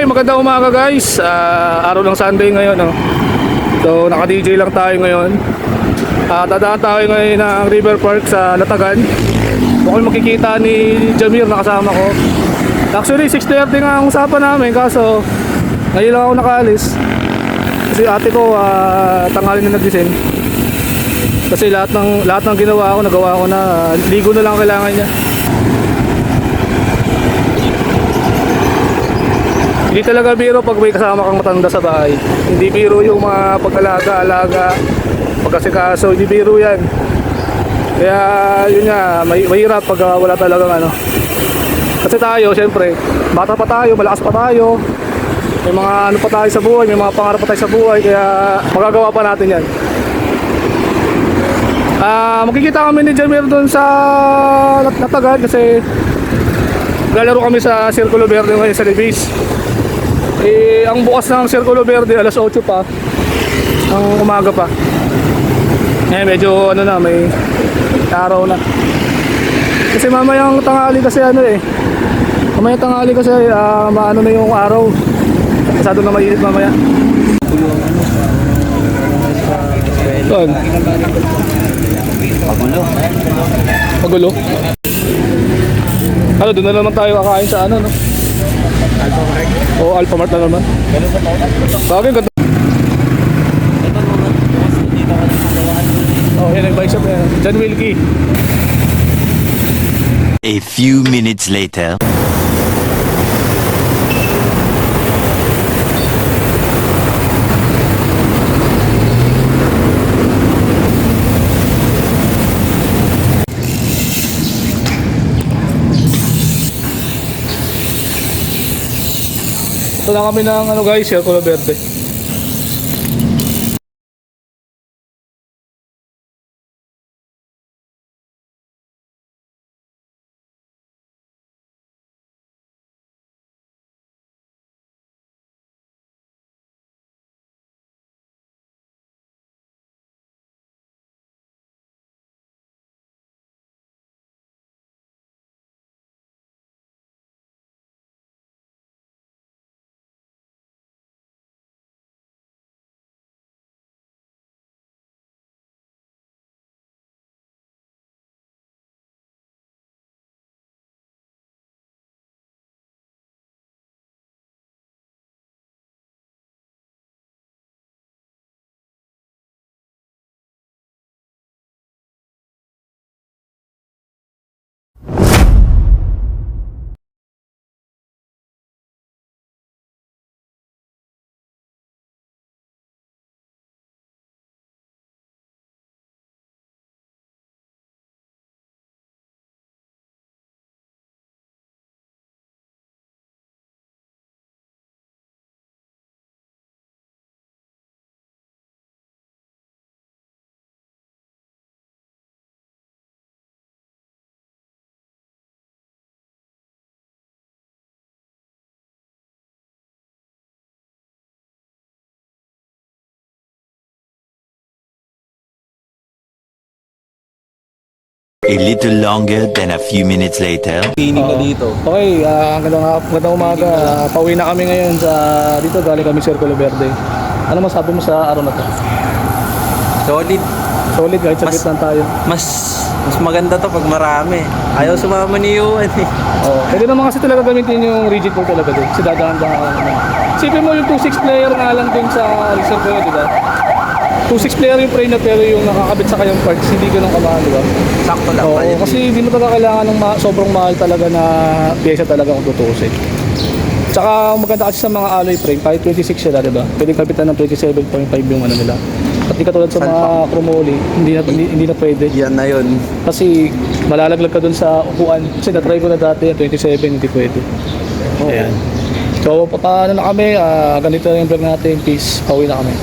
magandang umaga guys. Araw ng Sunday ngayon, no? So naka-DJ lang tayo ngayon. Dadaan tayo ngayon ng River Park sa Latagan. Mukhang makikita ni Jamir na kasama ko. Actually 6:30 nga ang usapan namin, kaso ngayon lang ako nakaalis. Kasi ate ko tanghali na nagising. Kasi lahat ng ginawa ko, nagawa ko na. Ligo na lang kailangan niya. Hindi talaga biro pag may kasama kang matanda sa bahay. Hindi biro yung mga pag-alaga, pagkasikaso, hindi biro yan. Kaya yun nga, mahirap pag wala talagang ano. Kasi tayo, syempre, bata pa tayo, malakas pa tayo. May mga ano pa tayo sa buhay, may mga pangarap pa tayo sa buhay. Kaya magagawa pa natin yan. Makikita kami ni Jamir doon sa Latagan kasi lalaro kami sa Circulo Verde ngayon sa Libis. Ang bukas ng Circulo Verde alas 8 pa ang umaga pa. Medyo ano na, may araw na. Kasi mamayang tanghali kasi mamayang tanghali kasi maano na yung araw. Masyado na mainit mamaya. Doon. Magulo. Ano, doon na naman tayo kakain sa ano, no? Alphamart. Oo, Alphamart na naman. Bagay, ganda. Oh, yan ang bike shop yan. John Wilkie. A few minutes later. Ito na kami ng ano guys, Circulo Verde. A little longer than a few minutes later. Pinig ka dito. Okay, magandang umaga. Pauwi na kami ngayon dito, galing kami Circulo Verde. Ano masabi mo sa araw na to? Solid. Solid kahit saglit lang tayo. Mas maganda to pag marami. Ayaw sumama ni Yuan eh. Oh, pwede naman kasi talaga gamitin yung rigid board talaga din. Kasi dadaan-daan ka naman. Isipin mo yung 2-6 player nga lang din sa Circulo, di ba? 2-6 player yung frame na, pero yung nakakabit sa kanyang parts hindi ganun kamahal, di ba? Sakto lang. Oo, kasi hindi mo talaga kailangan ng sobrang mahal talaga na pyesa talaga kung tutuusin. Tsaka maganda kasi sa mga alloy frame, kahit 26 sila, di ba? Pwede kapitan ng 27.5 yung ano nila. At di katulad sa mga chromoly, hindi na pwede. Yan na yun. Kasi malalaglag ka dun sa upuan. Kasi na-try ko na dati, 27, hindi pwede. Oo. Ayan. So, paano na kami, ganito yung vlog natin. Peace, pauwi na kami.